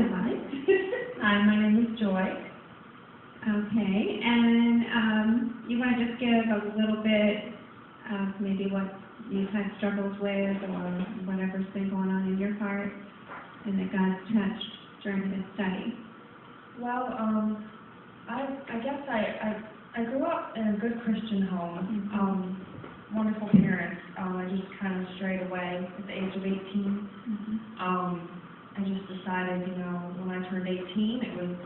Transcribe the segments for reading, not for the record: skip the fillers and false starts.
Hi. Hi, my name is Joy. Okay, and you want to just give a little bit of maybe what you've had struggles with or whatever's been going on in your heart and that God's touched during this study? Well, I guess I grew up in a good Christian home. Wonderful parents. I just kind of strayed away at the age of 18. I just decided, when I turned 18,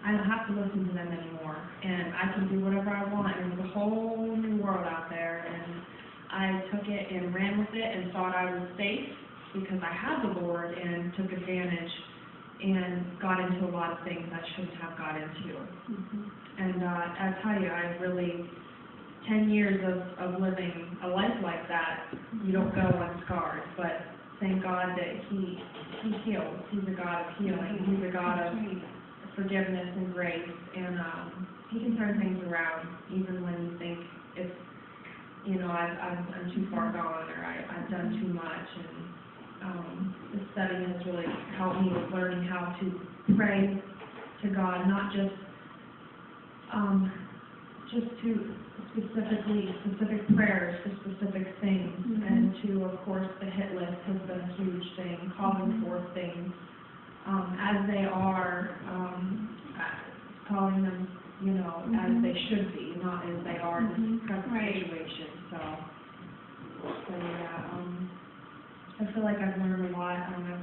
I don't have to listen to them anymore, and I can do whatever I want, and there's a whole new world out there, and I took it and ran with it and thought I was safe because I had the Lord and took advantage and got into a lot of things I shouldn't have got into. And I tell you, I really, 10 years of living a life like that, you don't go unscarred, but thank God that He heals. He's a God of healing. He's a God of forgiveness and grace, and He can turn things around even when you think it's, I'm too far gone or I've done too much. And this study has really helped me with learning how to pray to God, not just to specific prayers for specific things, and to, of course, the hit list has been a huge thing, calling forth things as they are, calling them, as they should be, not as they are in this present situation. So yeah, I feel like I've learned a lot. I've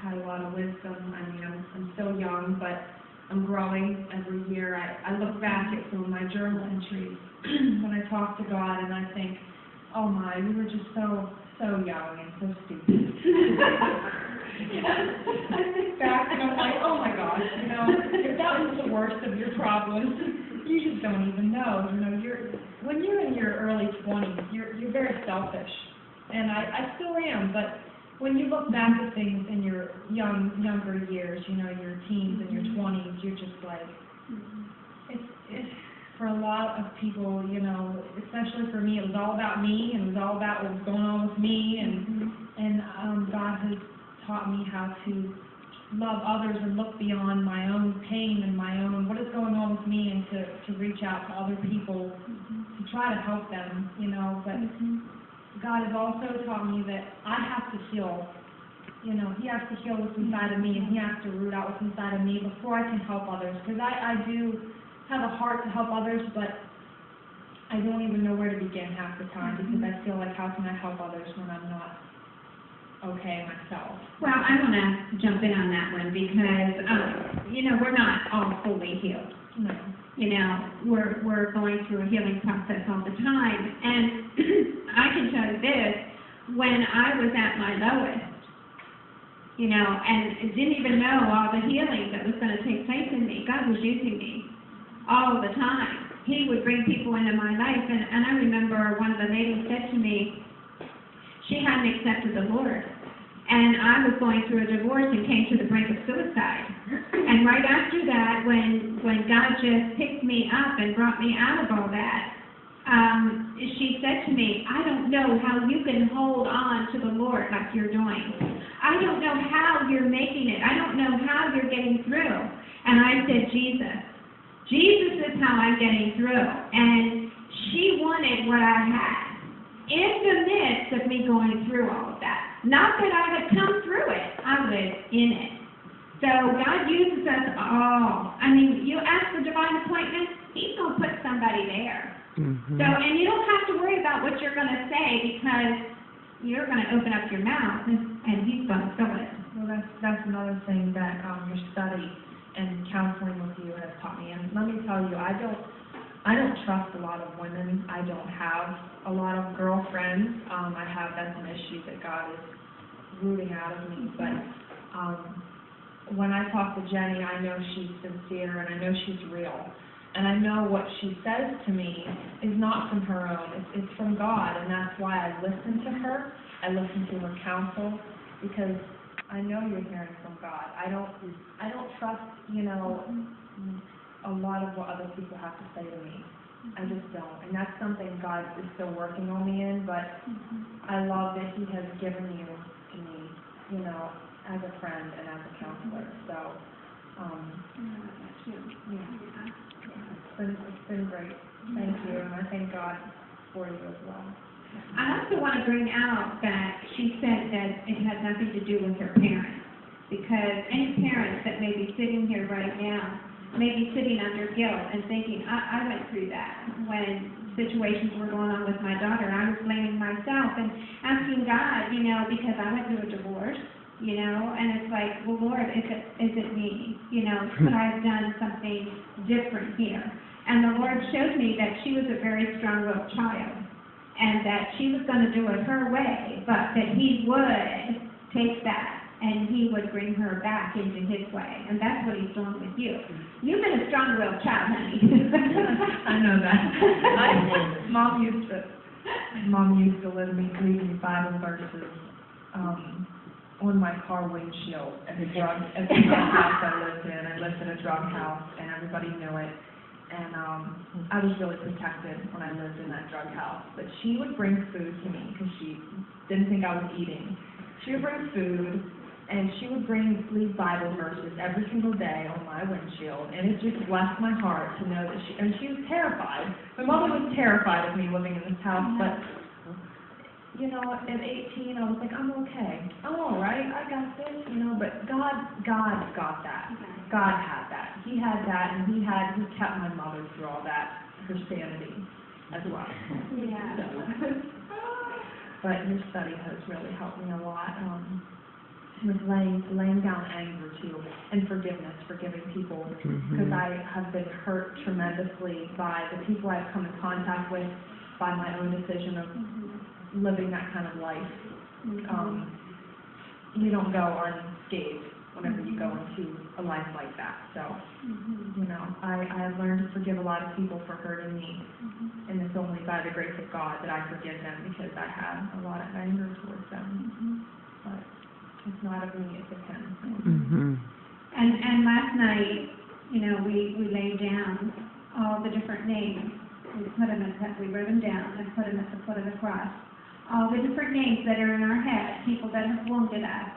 had a lot of wisdom. I mean, I'm still young, but I'm growing every year. I look back at some of my journal entries when I talk to God, and I think, oh my, we were just so young and so stupid. I think back and I'm like, oh my gosh, if that was the worst of your problems, you just don't even know. When you're in your early 20s, you're very selfish, and I still am, but when you look back at things in your younger years, your teens and your 20s, you're just like, it's for a lot of people, especially for me, it was all about me, and it was all about what was going on with me, and God has taught me how to love others and look beyond my own pain and my own, what is going on with me, and to reach out to other people to try to help them, but God has also taught me that I have to heal. He has to heal what's inside of me, and He has to root out what's inside of me before I can help others. Because I do have a heart to help others, but I don't even know where to begin half the time, because I feel like, how can I help others when I'm not okay myself? Well, I want to jump in on that one because, we're not all fully healed. No. We're going through a healing process all the time. And I can tell you this, when I was at my lowest, and didn't even know all the healing that was going to take place in me, God was using me all the time. He would bring people into my life. And I remember one of the ladies said to me, she hadn't accepted the Lord. And I was going through a divorce and came to the brink of suicide. And right after that, when God just picked me up and brought me out of all that, she said to me, I don't know how you can hold on to the Lord like you're doing. I don't know how you're making it. I don't know how you're getting through. And I said, Jesus. Jesus is how I'm getting through. And she wanted what I had in the midst of me going through all of that. Not that I had come through it, I was in it. So God uses us all. I mean, you ask for divine appointments, He's going to put somebody there. So, and you don't have to worry about what you're going to say, because you're going to open up your mouth and He's going to fill it. Well, that's another thing that your study and counseling with you has taught me. And let me tell you, I don't trust a lot of women. I don't have a lot of girlfriends. That's an issue that God is rooting out of me. But when I talk to Jenny, I know she's sincere, and I know she's real. And I know what she says to me is not from her own. It's from God, and that's why I listen to her. I listen to her counsel, because I know you're hearing from God. I don't trust, a lot of what other people have to say to me. I just don't. And that's something God is still working on me in, but I love that He has given you to me, as a friend and as a counselor. So, it's been great. Thank you, and I thank God for you as well. I also want to bring out that she said that it had nothing to do with her parents, because any parents that may be sitting here right now may be sitting under guilt and thinking, I went through that when situations were going on with my daughter. I was blaming myself and asking God, because I went through a divorce, and it's like, well, Lord, is it me? Could I have done something different here? And the Lord showed me that she was a very strong-willed child, and that she was going to do it her way, but that He would take that and He would bring her back into His way. And that's what He's doing with you. You've been a strong-willed child, honey. I know that. Mom used to leave me Bible verses on my car windshield at the drug house I lived in. I lived in a drug house, and everybody knew it. And I was really protected when I lived in that drug house. But she would bring food to me because she didn't think I was eating. She would bring food, and she would leave Bible verses every single day on my windshield. And it just blessed my heart to know that she was terrified. My mother was terrified of me living in this house, but at 18, I was like, I'm okay. I'm all right. I got this, but God got that. God had that. He had that, and He kept my mother through all that, her sanity as well. Yeah. But your study has really helped me a lot with laying down anger too, and forgiving people, because I have been hurt tremendously by the people I've come in contact with, by my own decision of living that kind of life. You don't go unscathed whenever you go into a life like that. So, I have learned to forgive a lot of people for hurting me, and it's only by the grace of God that I forgive them, because I had a lot of anger towards them. But it's not of me, it's of Him. And last night, we laid down all the different names. We wrote them down and put them at the foot of the cross. All the different names that are in our head, people that have wounded us,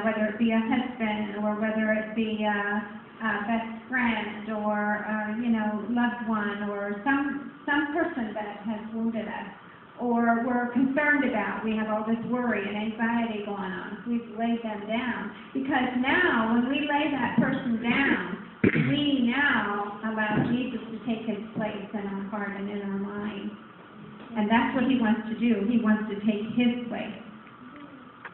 whether it be a husband, or whether it be a best friend, or loved one, or some person that has wounded us, or we're concerned about. We have all this worry and anxiety going on. We've laid them down, because now when we lay that person down, we now allow Jesus to take His place in our heart and in our mind. And that's what He wants to do. He wants to take His place.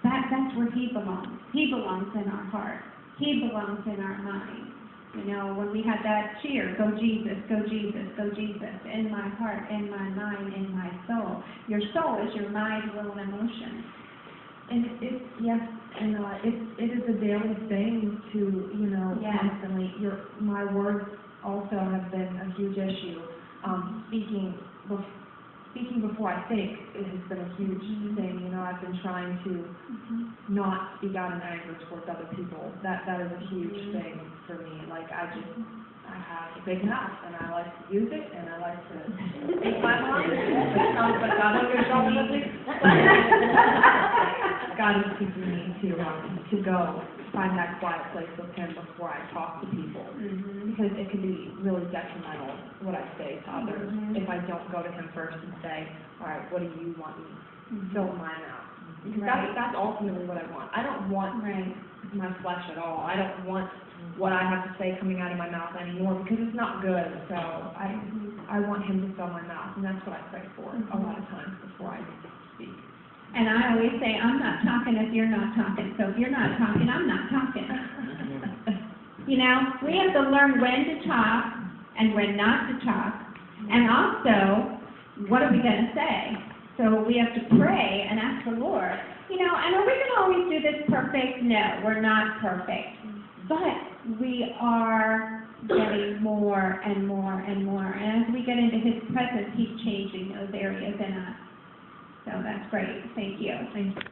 That's where He belongs. He belongs in our heart. He belongs in our mind. When we had that cheer, go Jesus, go Jesus, go Jesus, in my heart, in my mind, in my soul. Your soul is your mind, will, and emotion. And it is a daily thing to, constantly. My words also have been a huge issue. Speaking before I think, it has been a huge thing. I've been trying to not speak out in anger towards other people. That is a huge thing for me. Like, I have a big mouth, and I like to use it, and I like to speak my mind. But God is God is teaching me to go find that quiet place with Him before I talk to people, because it can be really detrimental what I say to others if I don't go to Him first and say, all right, what do you want me to fill my mouth? Because that's ultimately what I want. I don't want my flesh at all. I don't want what I have to say coming out of my mouth anymore, because it's not good. So I want Him to fill my mouth, and that's what I pray for a lot of times before I speak. And I always say, I'm not talking if you're not talking. So if you're not talking, I'm not talking. We have to learn when to talk and when not to talk. And also, what are we going to say? So we have to pray and ask the Lord. And are we going to always do this perfect? No, we're not perfect. But we are getting more and more and more. And as we get into His presence, He's changing those areas in us. So that's great. Thank you. Thank you.